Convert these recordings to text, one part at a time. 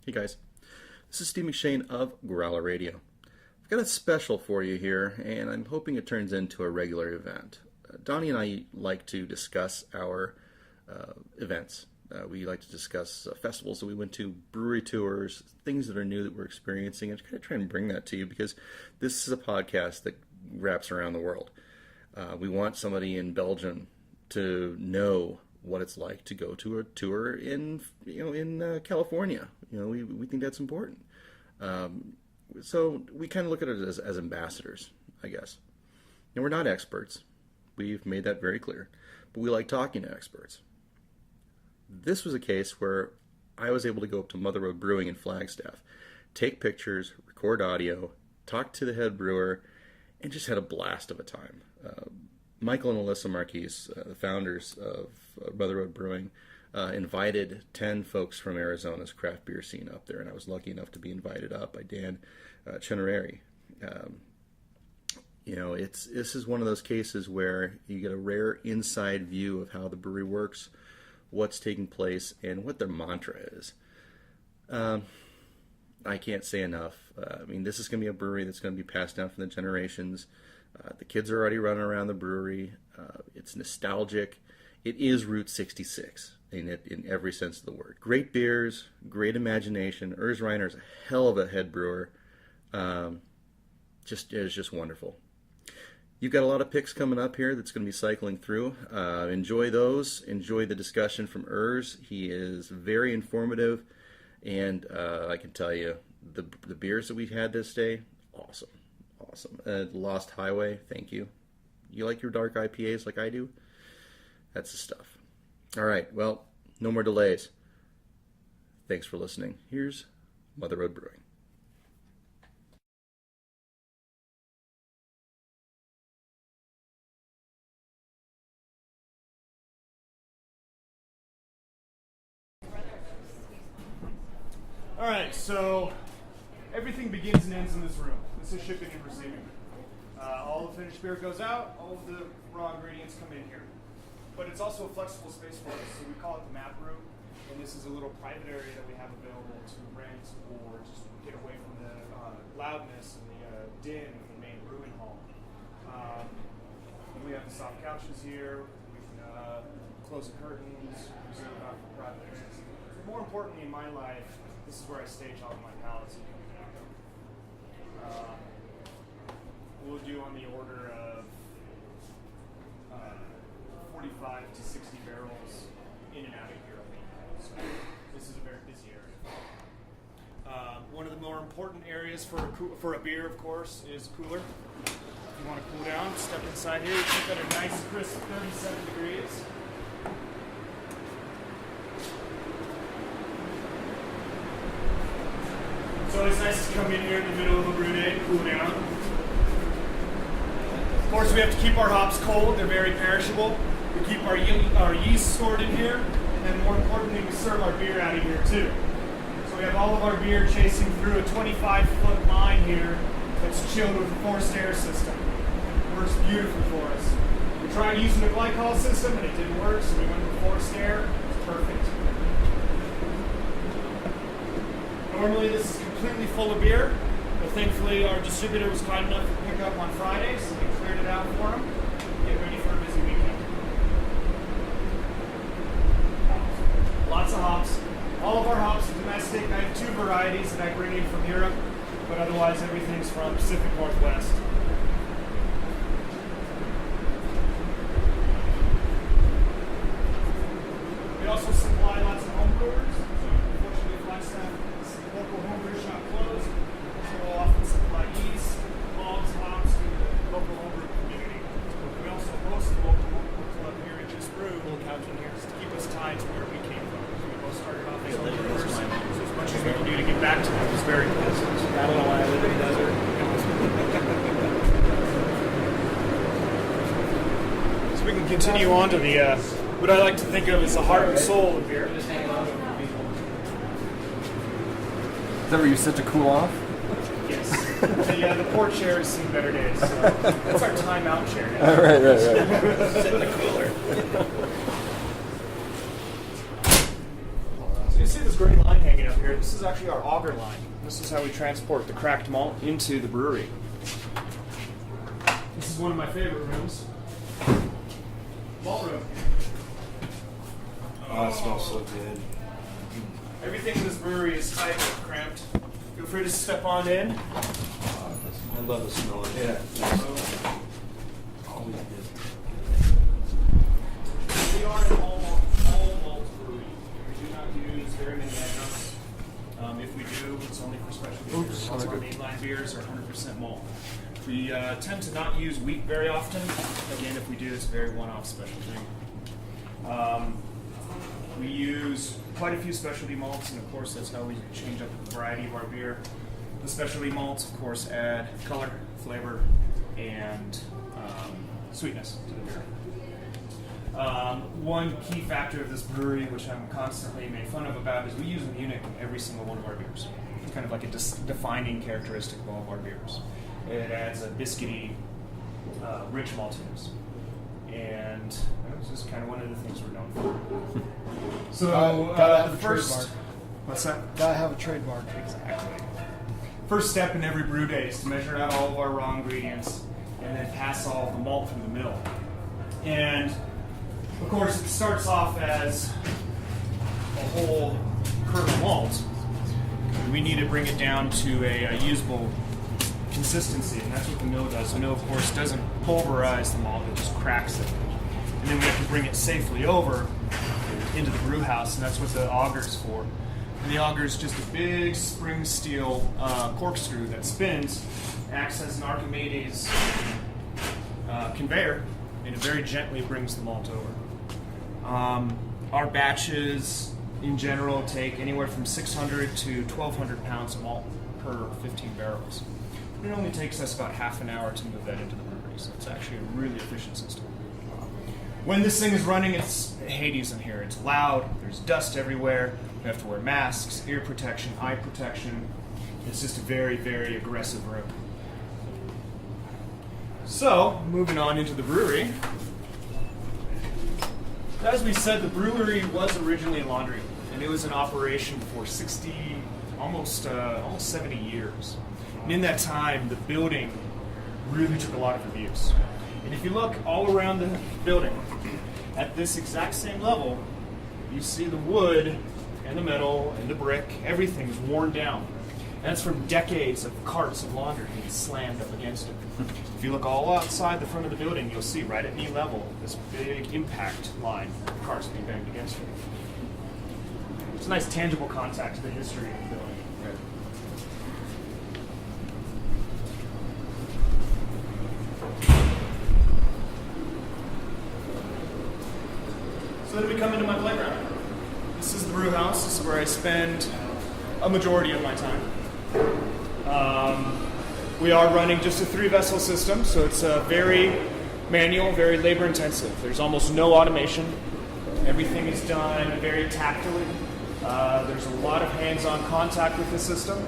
Hey guys, this is Steve McShane of Growler Radio. I've got a special for you here, and I'm hoping it turns into a regular event. Donnie and I like to discuss our events. We like to discuss festivals that we went to, brewery tours, things that are new that we're experiencing, and kind of try and bring that to you because this is a podcast that wraps around the world. We want somebody in Belgium to know what it's like to go to a tour in California. We think that's important. So we kind of look at it as ambassadors, I guess. And we're not experts. We've made that very clear. But we like talking to experts. This was a case where I was able to go up to Mother Road Brewing in Flagstaff, take pictures, record audio, talk to the head brewer, and just had a blast of a time. Michael and Alyssa Marquise, the founders of Mother Road Brewing, invited 10 folks from Arizona's craft beer scene up there, and I was lucky enough to be invited up by Dan Chenereri. This is one of those cases where you get a rare inside view of how the brewery works, what's taking place, and what their mantra is. I can't say enough. This is going to be a brewery that's going to be passed down from the generations. The kids are already running around the brewery. It's nostalgic. It is Route 66 in every sense of the word. Great beers, great imagination. Urs Reiner's a hell of a head brewer. It is just wonderful. You've got a lot of picks coming up here that's going to be cycling through. Enjoy those. Enjoy the discussion from Urs. He is very informative, and I can tell you the beers that we've had this day, awesome. Lost Highway, thank you. You like your dark IPAs like I do? That's the stuff. All right, well, no more delays. Thanks for listening. Here's Mother Road Brewing. All right, so everything begins and ends in this room. This is shipping and receiving. All the finished beer goes out, all of the raw ingredients come in here. But it's also a flexible space for us, so we call it the map room. And this is a little private area that we have available to rent or just get away from the loudness and the din of the main brewing hall. We have the soft couches here. We can close the curtains, reserve it out for private areas. But more importantly in my life, this is where I stage all of my pallets. We'll do on the order of 45 to 60 barrels in and out of here. So this is a very busy area. One of the more important areas for a beer, of course, is cooler. If you want to cool down, step inside here. You keep it at a nice crisp 37 degrees. It's always nice to come in here in the middle of a brew day and cool down. Of course, we have to keep our hops cold. They're very perishable. We keep our yeast stored in here, and more importantly, we serve our beer out of here too. So we have all of our beer chasing through a 25-foot line here that's chilled with a forced air system. It works beautifully for us. We tried using a glycol system, and it didn't work, so we went with forced air. It's perfect. Normally, this is completely full of beer, but thankfully our distributor was kind enough to pick up on Fridays, so we cleared it out for him. Get ready for a busy weekend. Lots of hops. All of our hops are domestic. I have 2 varieties that I bring in from Europe, but otherwise everything's from Pacific Northwest. We also supply lots of home brewers. So unfortunately, Flagstaff, local homebrew shop closed, so we'll often supply yeast, malts, hops to the local homebrew community. We also host the local homebrew club here at Just Brew, little couch in here, just to keep us tied to where we came from. We both started off as homebrewers, so as much as we can do to get back to them is very pleasant. I don't know why I live in the desert. So we can continue on to the what I like to think of as the heart and soul of beer. Is that where you sit to cool off? Yes. The port chair has seen better days. So that's our timeout chair now. Right. Sit in the cooler. So you see this great line hanging hanging up here. This is actually our auger line. This is how we transport the cracked malt into the brewery. This is one of my favorite rooms. Malt room. Oh, it smells so good. Everything in this brewery is tight and cramped. Feel free to step on in. I love the smell of it. Yeah. Always good. We are an all malt brewery. We do not use very many adjuncts. If we do, it's only for specialty beers. All of our mainline beers are 100% malt. We tend to not use wheat very often. Again, if we do, it's a very one-off special thing. We use quite a few specialty malts, and of course that's how we change up the variety of our beer. The specialty malts, of course, add color, flavor, and sweetness to the beer. One key factor of this brewery, which I'm constantly made fun of about, is we use a Munich in every single one of our beers. It's kind of like a defining characteristic of all of our beers. It adds a biscuity, rich maltiness. And this is kind of one of the things we're known for. So, gotta have the a first... trademark. What's that? Gotta have a trademark. Exactly. First step in every brew day is to measure out all of our raw ingredients and then pass all of the malt through the mill. And, of course, it starts off as a whole kernel malt. We need to bring it down to a usable consistency, and that's what the mill does. The mill, of course, doesn't pulverize the malt, it just cracks it. And then we have to bring it safely over into the brew house, and that's what the auger's for. And the auger is just a big spring steel corkscrew that spins, acts as an Archimedes conveyor, and it very gently brings the malt over. Our batches, in general, take anywhere from 600 to 1,200 pounds of malt per 15 barrels. It only takes us about half an hour to move that into the brewery, so it's actually a really efficient system. When this thing is running, it's Hades in here. It's loud, there's dust everywhere, we have to wear masks, ear protection, eye protection. It's just a very, very aggressive room. So, moving on into the brewery. As we said, the brewery was originally a laundry, and it was in operation for almost 70 years. And in that time, the building really took a lot of abuse. And if you look all around the building, at this exact same level, you see the wood and the metal and the brick, everything is worn down. And that's from decades of carts of laundry being slammed up against it. If you look all outside the front of the building, you'll see right at knee level this big impact line of carts being banged against it. It's a nice tangible contact to the history of the building. So then we come into my playground. This is the brew house. This is where I spend a majority of my time. We are running just a 3-vessel system, so it's very manual, very labor intensive. There's almost no automation. Everything is done very tactily. There's a lot of hands-on contact with the system.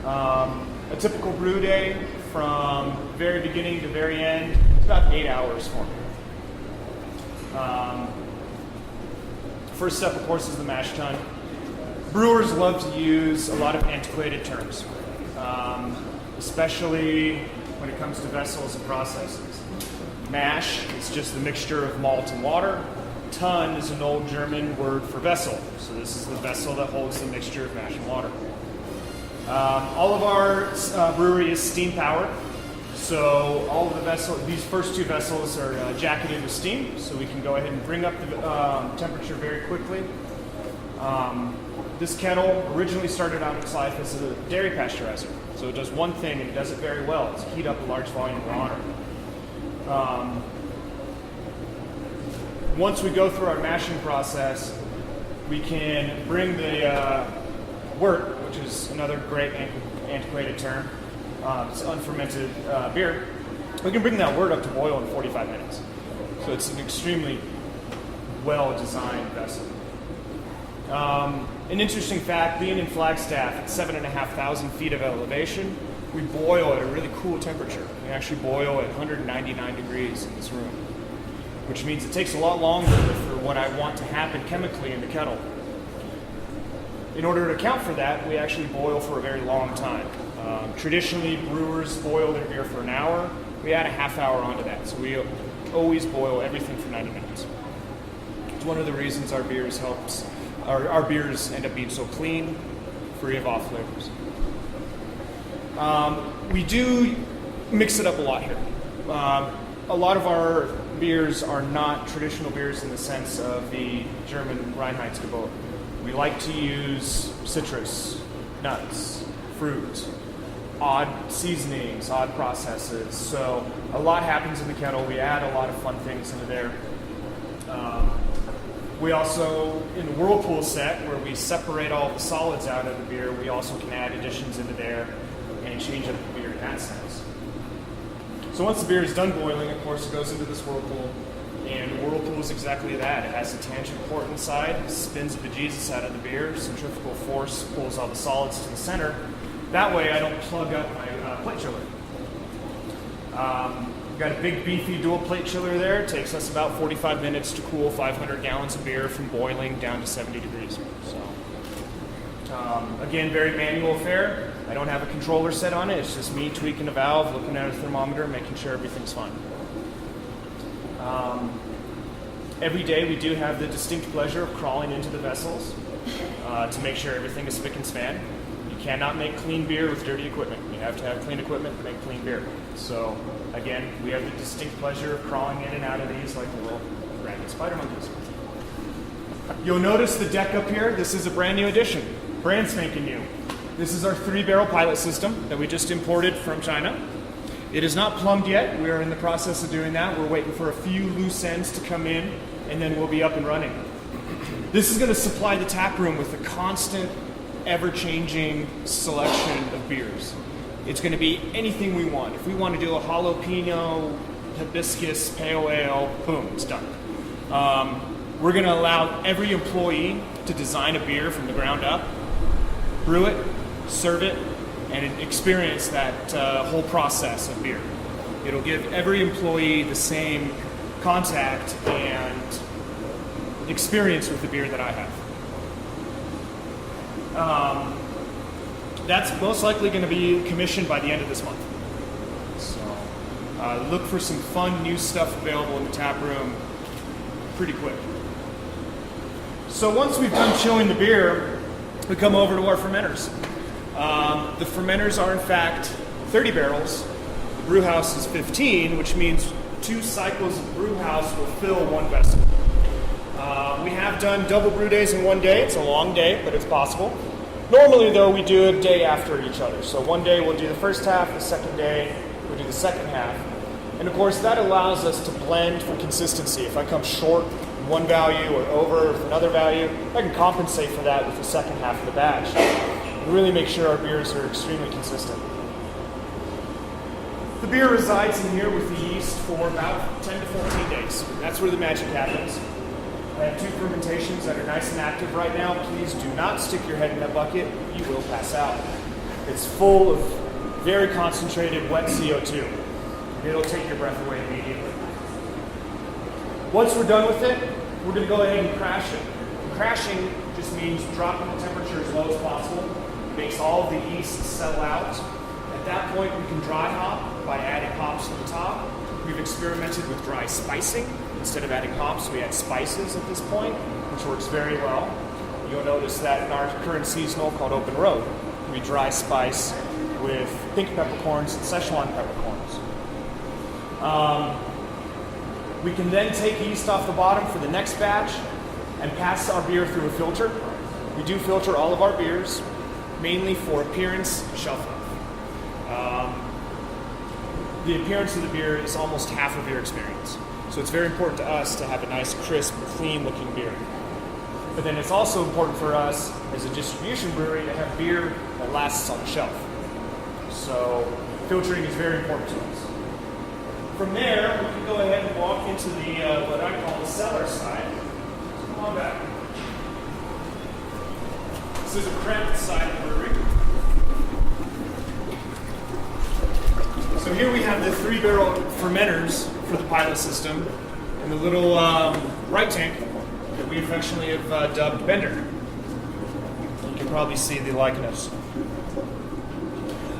A typical brew day from very beginning to very end is about 8 hours for me. First step, of course, is the mash tun. Brewers love to use a lot of antiquated terms, especially when it comes to vessels and processes. Mash is just the mixture of malt and water. Tun is an old German word for vessel, so this is the vessel that holds the mixture of mash and water. All of our brewery is steam powered, so all of the vessels, these first 2 vessels are jacketed with steam, so we can go ahead and bring up the temperature very quickly. This kettle originally started out its life as a dairy pasteurizer, so it does one thing and it does it very well. It's heat up a large volume of water. Once we go through our mashing process, we can bring the wort, which is another great antiquated term. It's unfermented beer. We can bring that wort up to boil in 45 minutes. So it's an extremely well-designed vessel. An interesting fact, being in Flagstaff at 7,500 feet of elevation, we boil at a really cool temperature. We actually boil at 199 degrees in this room, which means it takes a lot longer for what I want to happen chemically in the kettle. In order to account for that, we actually boil for a very long time. Traditionally, brewers boil their beer for an hour. We add a half hour onto that, so we always boil everything for 90 minutes. It's one of the reasons our beers end up being so clean, free of off flavors. We do mix it up a lot here. A lot of our beers are not traditional beers in the sense of the German Reinheitsgebot. We like to use citrus, nuts, fruit, odd seasonings, odd processes. So a lot happens in the kettle. We add a lot of fun things into there. We also, in the Whirlpool set, where we separate all the solids out of the beer, we also can add additions into there and change up the beer in that sense. So once the beer is done boiling, of course, it goes into this Whirlpool. And Whirlpool is exactly that. It has a tangent port inside, spins the bejesus out of the beer, centrifugal force pulls all the solids to the center. That way I don't plug up my plate chiller. We've got a big beefy dual plate chiller there. It takes us about 45 minutes to cool 500 gallons of beer from boiling down to 70 degrees. So, again, very manual affair. I don't have a controller set on it. It's just me tweaking a valve, looking at a thermometer, making sure everything's fine. Every day we do have the distinct pleasure of crawling into the vessels to make sure everything is spick and span. You cannot make clean beer with dirty equipment. You have to have clean equipment to make clean beer. So again, we have the distinct pleasure of crawling in and out of these like the little ragged spider monkeys. You'll notice the deck up here. This is a brand new addition, brand spanking new. This is our 3-barrel pilot system that we just imported from China. It is not plumbed yet. We are in the process of doing that. We're waiting for a few loose ends to come in, and then we'll be up and running. This is going to supply the tap room with a constant, ever-changing selection of beers. It's going to be anything we want. If we want to do a jalapeno, hibiscus, pale ale, boom, it's done. We're going to allow every employee to design a beer from the ground up, brew it, serve it, and experience that whole process of beer. It'll give every employee the same contact and experience with the beer that I have. That's most likely going to be commissioned by the end of this month. So look for some fun new stuff available in the tap room pretty quick. So once we've done chilling the beer, we come over to our fermenters. The fermenters are in fact 30 barrels. The brew house is 15, which means 2 cycles of brew house will fill 1 vessel. We have done double brew days in 1 day. It's a long day, but it's possible. Normally, though, we do a day after each other. So one day we'll do the first half, the second day we'll do the second half. And of course, that allows us to blend for consistency. If I come short in one value or over with another value, I can compensate for that with the second half of the batch. And really make sure our beers are extremely consistent. The beer resides in here with the yeast for about 10 to 14 days. That's where the magic happens. I have 2 fermentations that are nice and active right now. Please do not stick your head in that bucket. You will pass out. It's full of very concentrated wet CO2. It'll take your breath away immediately. Once we're done with it, we're going to go ahead and crash it. Crashing just means dropping the temperature as low as possible. Makes all of the yeast settle out. At that point, we can dry hop by adding hops to the top. We've experimented with dry spicing. Instead of adding hops, we add spices at this point, which works very well. You'll notice that in our current seasonal called Open Road, we dry spice with pink peppercorns and Szechuan peppercorns. We can then take yeast off the bottom for the next batch and pass our beer through a filter. We do filter all of our beers, mainly for appearance and shelf life. The appearance of the beer is almost half of your experience. So it's very important to us to have a nice, crisp, clean-looking beer. But then it's also important for us as a distribution brewery to have beer that lasts on the shelf. So filtering is very important to us. From there, we can go ahead and walk into the what I call the cellar side. So come on back. This is a cramped side of the brewery. So here we have the 3-barrel fermenters for the pilot system and the little right tank that we affectionately have dubbed Bender. You can can probably see the likeness.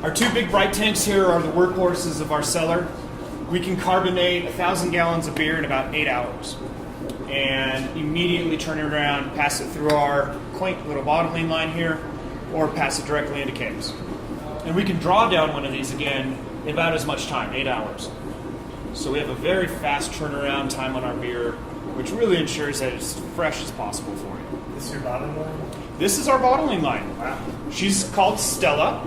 Our two big bright tanks here are the workhorses of our cellar. We can carbonate 1,000 gallons of beer in about 8 hours and immediately turn it around, pass it through our quaint little bottling line here, or pass it directly into caves. And we can draw down one of these again in about as much time, 8 hours. So we have a very fast turnaround time on our beer, which really ensures that it's fresh as possible for you. This is your bottling line? This is our bottling line. Wow. She's called Stella.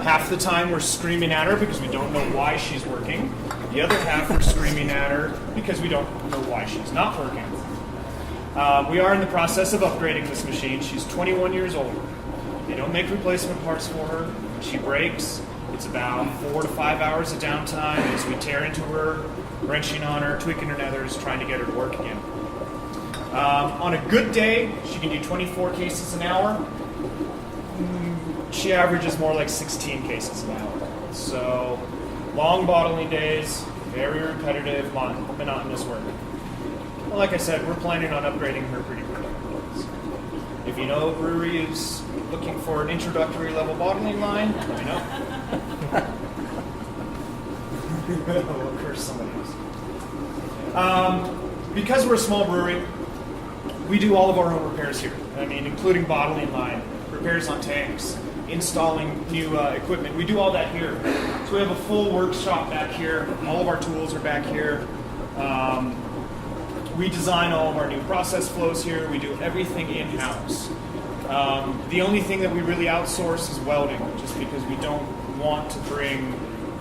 Half the time we're screaming at her because we don't know why she's working. The other half we're screaming at her because we don't know why she's not working. We are in the process of upgrading this machine. She's 21 years old. They don't make replacement parts for her. When she breaks, it's about 4 to 5 hours of downtime as we tear into her, wrenching on her, tweaking her nethers, trying to get her to work again. On a good day, she can do 24 cases an hour. She averages more like 16 cases an hour. So, long bottling days, very repetitive, monotonous work. Well, like I said, we're planning on upgrading her pretty quickly. If you know a brewery is looking for an introductory level bottling line, let me know. We'll curse somebody else. Because we're a small brewery, we do all of our own repairs here. I mean, including bottling line, repairs on tanks, installing new equipment. We do all that here. So we have a full workshop back here. All of our tools are back here. We design all of our new process flows here. We do everything in-house. The only thing that we really outsource is welding, just because we don't want to bring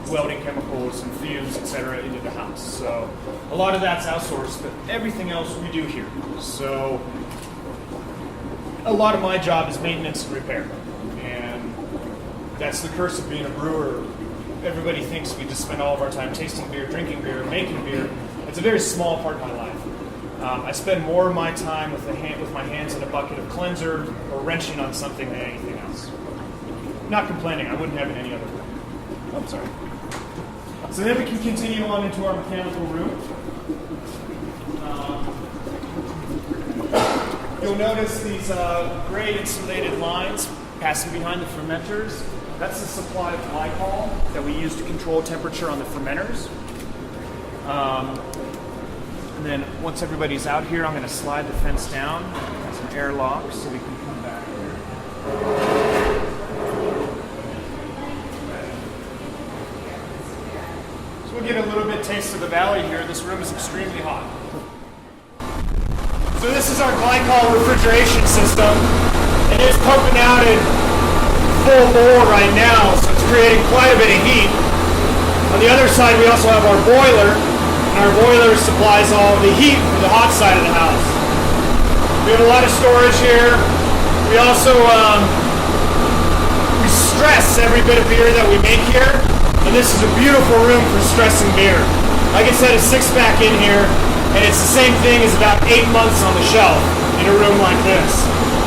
welding chemicals and fumes, etc., into the house. So a lot of that's outsourced, but everything else we do here. So a lot of my job is maintenance and repair. And that's the curse of being a brewer. Everybody thinks we just spend all of our time tasting beer, drinking beer, making beer. It's a very small part of my life. I spend more of my time with my hands in a bucket of cleanser or wrenching on something than anything else. Not complaining, I wouldn't have it any other way. Oh, I'm sorry. So then we can continue on into our mechanical room. You'll notice these gray insulated lines passing behind the fermenters. That's the supply of glycol that we use to control temperature on the fermenters. And then once everybody's out here, I'm going to slide the fence down. It's an airlock so we can come back here. So we'll get a little bit taste of the valley here. This room is extremely hot. So this is our glycol refrigeration system. And it's pumping out at full bore right now, so it's creating quite a bit of heat. On the other side, we also have our boiler. Our boiler supplies all the heat for the hot side of the house. We have a lot of storage here. We also we stress every bit of beer that we make here, and this is a beautiful room for stressing beer. Like I said, a 6-pack in here, and it's the same thing as about 8 months on the shelf in a room like this.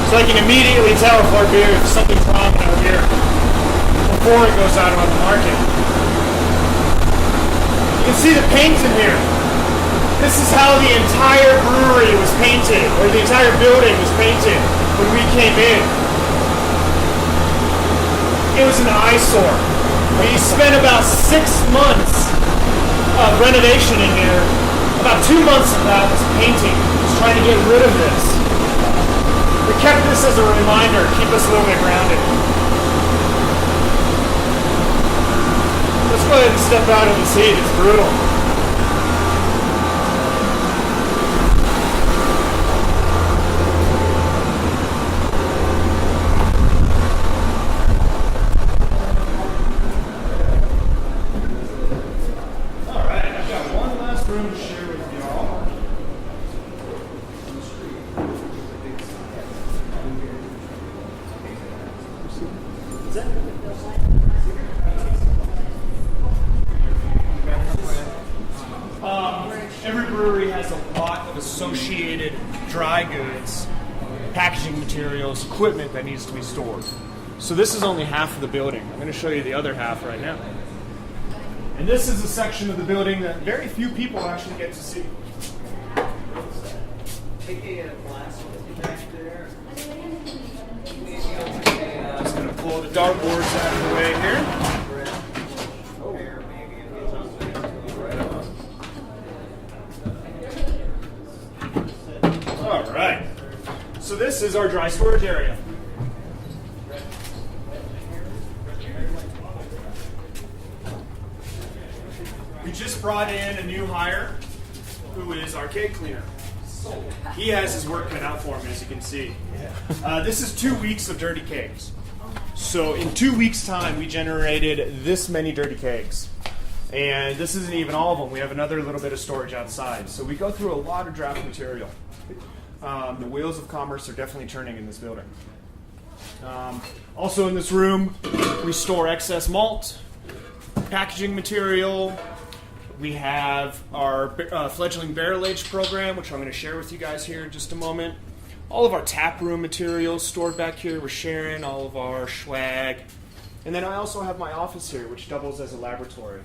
So I can immediately tell if our beer, if something's wrong in our beer before it goes out on the market. You can see the paint in here. This is how the entire brewery was painted, or the entire building was painted when we came in. It was an eyesore. We spent about 6 months of renovation in here. About 2 months of that was painting, just trying to get rid of this. We kept this as a reminder, keep us a little bit grounded. Let's go ahead and step out of this heat. It's brutal. All right, I've got one last room to share with y'all. Every brewery has a lot of associated dry goods, packaging materials, equipment that needs to be stored. So this is only half of the building. I'm going to show you the other half right now. And this is a section of the building that very few people actually get to see. Take a glass with you back there. pull the dartboards out of the way here. All right. So this is our dry storage area. We just brought in a new hire who is our keg cleaner. He has his work cut out for him, as you can see. This is 2 weeks of dirty kegs. So in 2 weeks' time, we generated this many dirty kegs. And this isn't even all of them. We have another little bit of storage outside. So we go through a lot of draft material. The wheels of commerce are definitely turning in this building. Also in this room, we store excess malt, packaging material. We have our fledgling barrel aged program, which I'm going to share with you guys here in just a moment. All of our tap room materials stored back here. We're sharing all of our swag. And then I also have my office here, which doubles as a laboratory.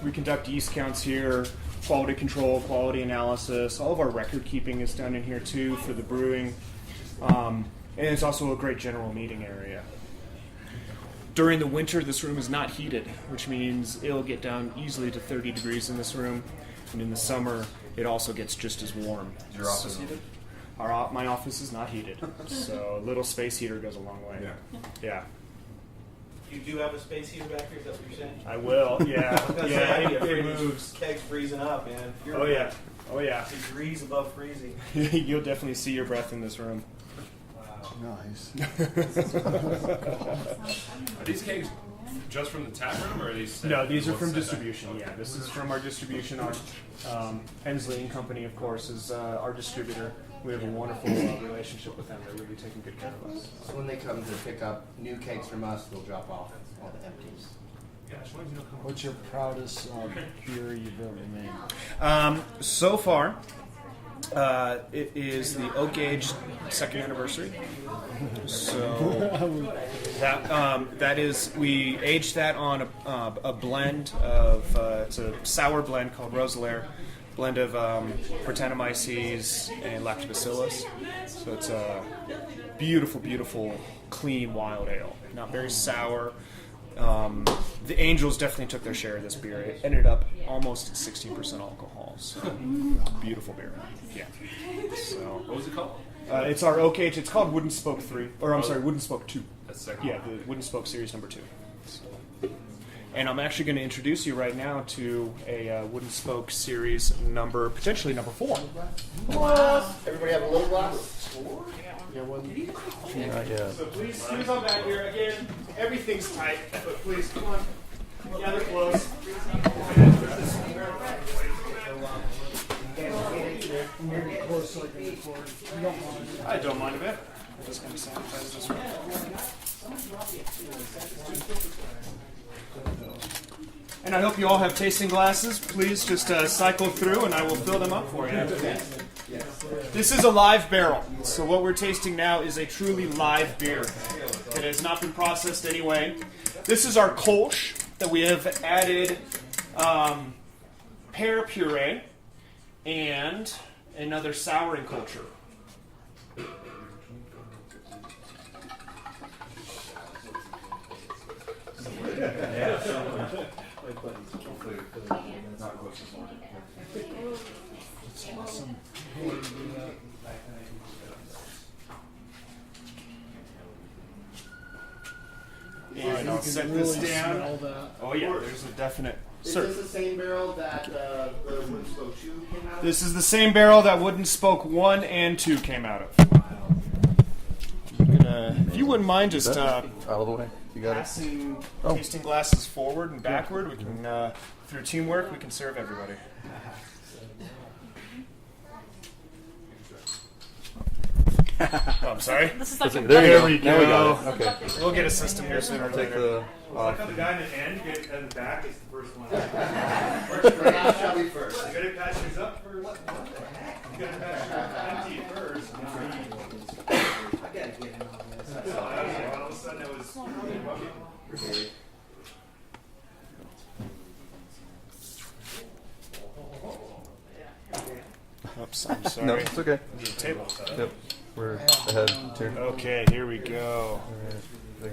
We conduct yeast counts here, quality control, quality analysis. All of our record keeping is done in here too for the brewing. And it's also a great general meeting area. During the winter, this room is not heated, which means it'll get down easily to 30 degrees in this room. And in the summer, it also gets just as warm. Is your office heated? My office is not heated, so a little space heater goes a long way. Yeah. You do have a space heater back here, is that what you're saying? I will, yeah. Yeah, If it moves. Keg's freezing up, man. If you're Oh yeah. degrees above freezing. You'll definitely see your breath in this room. Nice. Are these kegs just from the tap room, or are these? No, these are from set distribution. Yeah, this is from our distribution arm. Hensley and Company, of course, is our distributor. We have a wonderful relationship with them. They're really taking good care of us. So when they come to pick up new kegs from us, we'll drop off all the empties. What's your proudest beer you've ever made? So far, it is the Oak Age 2nd anniversary. So that is, we aged that on a blend of it's a sour blend called Growler, blend of Brettanomyces and Lactobacillus. So it's a beautiful, beautiful, clean wild ale. Not very sour. The Angels definitely took their share of this beer. It ended up almost at 16% alcohol. So beautiful beer. Yeah. So What was it called? it's our Oak Age. It's called Wooden Spoke 3, or I'm sorry, Wooden Spoke 2. That's second. Yeah, the Wooden Spoke series number 2. So. And I'm actually going to introduce you right now to a Wooden Spoke series potentially number 4. Everybody have a little glass? So please come back here again. Everything's tight, but please come on, gather close. I don't mind a bit. I'm just going to sanitize this one. And I hope you all have tasting glasses. Please just cycle through, and I will fill them up for you. This is a live barrel. So what we're tasting now is a truly live beer. It has not been processed anyway. This is our Kolsch that we have added pear puree and another souring culture. And I'll set this down. Oh yeah, there's a definite. Is this the same barrel that the Wooden Spoke 2 came out of? This is the same barrel that Wooden Spoke 1 and 2 came out of. If you wouldn't mind just Out of the way. You got it. passing tasting glasses forward and backward, we can through teamwork we can serve everybody. Oh, I'm sorry. This is like a There we Now we go. got it. Okay. We'll get a system here sooner or Take later. the off. The guy in the end, get in the back is the first one. Glass shall be first. You gotta patch yours up first. You gotta patch yours empty first. I gotta get in on this. All of a sudden it was. Oops, I'm sorry. No, it's okay. The table set up. Yep. we're ahead too. Okay, here we go. I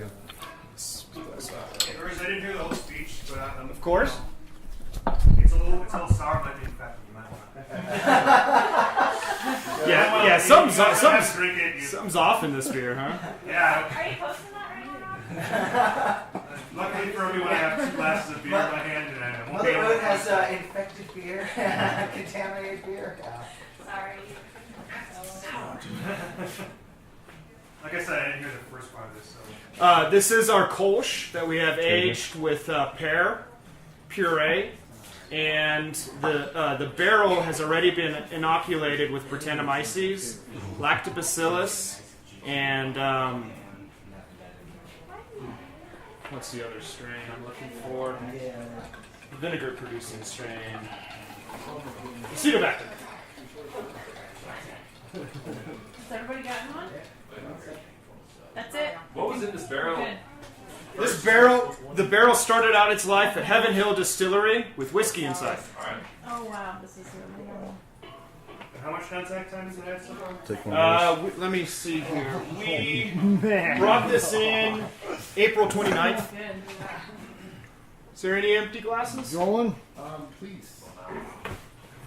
didn't hear the whole speech, but Of course. it's a little sour, but in fact, you might want Yeah, something's off in this beer, huh? Yeah. Are you posting that right now? Luckily for me, when I have 2 glasses of beer in my hand, and I won't be Mother able Moon to has infected beer, contaminated beer. Sorry. Like I said, I didn't hear the first part of this. So. This is our Kolsch that we have aged with pear puree, and the barrel has already been inoculated with Brettanomyces, Lactobacillus, and what's the other strain I'm looking for? Vinegar-producing strain. Acetobacter. Has everybody gotten one? That's it? What was in this barrel? Good. The barrel started out its life at Heaven Hill Distillery with whiskey inside. Alright. Oh wow, this is really yummy. How much contact time does it have so far? Take one of those. Let me see here. We brought this in April 29th. Good. Is there any empty glasses? Going? Please.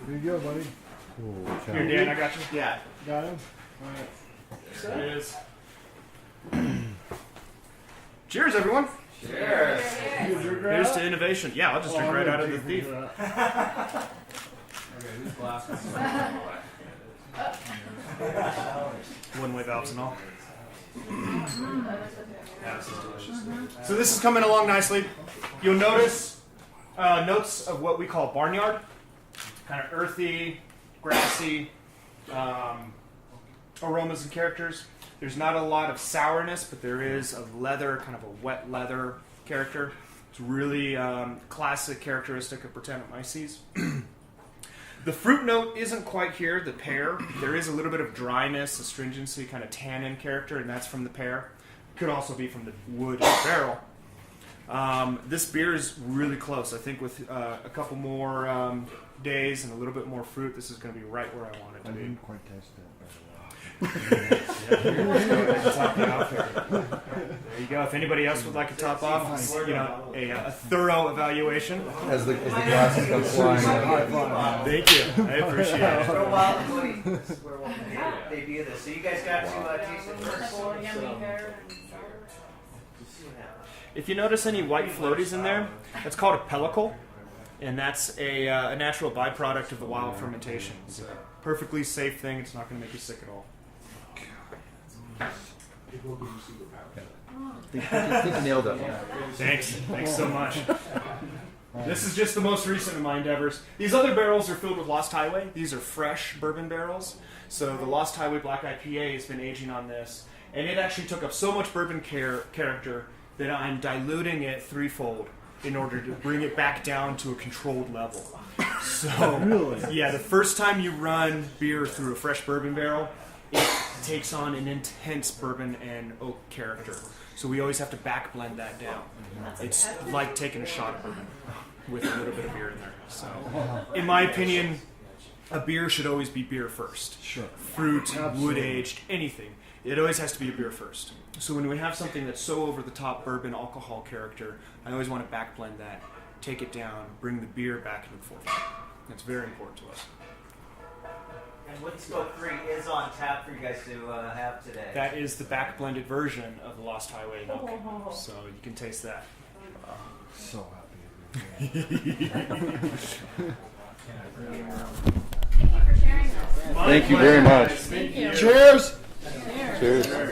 Here you go, buddy. Cool. Here, Dan, I got you. Yeah. Got him? There it is. Cheers, everyone. Cheers. Here's to innovation. Yeah, I'll just drink right out of the thief. One-way valves and all. Yeah, this is delicious. So this is coming along nicely. You'll notice notes of what we call barnyard. Kind of earthy, grassy aromas and characters. There's not a lot of sourness, but there is a leather, kind of a wet leather character. It's really classic characteristic of Brettanomyces. The fruit note isn't quite here, the pear. There is a little bit of dryness, astringency, kind of tannin character, and that's from the pear. Could also be from the wood in the barrel. This beer is really close. I think with a couple more days and a little bit more fruit, this is going to be right where I want it to be. didn't quite taste that. There you go. If anybody else would like to top off, a thorough evaluation. As the glasses come flying. Thank you. I appreciate it. For a while, Cody, debut this. So you guys got to taste it first. Yummy hair and If you notice any white floaties in there, that's called a pellicle, and that's a natural byproduct of the wild fermentation. It's a perfectly safe thing. It's not going to make you sick at all. I think you nailed that one. Thanks so much. This is just the most recent of my endeavors. These other barrels are filled with Lost Highway. These are fresh bourbon barrels. So the Lost Highway Black IPA has been aging on this, and it actually took up so much bourbon character that I'm diluting it threefold in order to bring it back down to a controlled level. So, yeah, the first time you run beer through a fresh bourbon barrel, it takes on an intense bourbon and oak character. So we always have to back blend that down. It's like taking a shot of bourbon with a little bit of beer in there. So, in my opinion, a beer should always be beer first. Sure. Fruit, wood aged, anything. It always has to be a beer first. So when we have something that's so over the top bourbon alcohol character, I always want to back blend that, take it down, bring the beer back into the forefront. That's very important to us. And Woodstock 3 is on tap for you guys to have today. That is the back blended version of the Lost Highway milk. So you can taste that. So happy. thank you for sharing this. Thank you very much. Thank you. Cheers! Cheers. Cheers.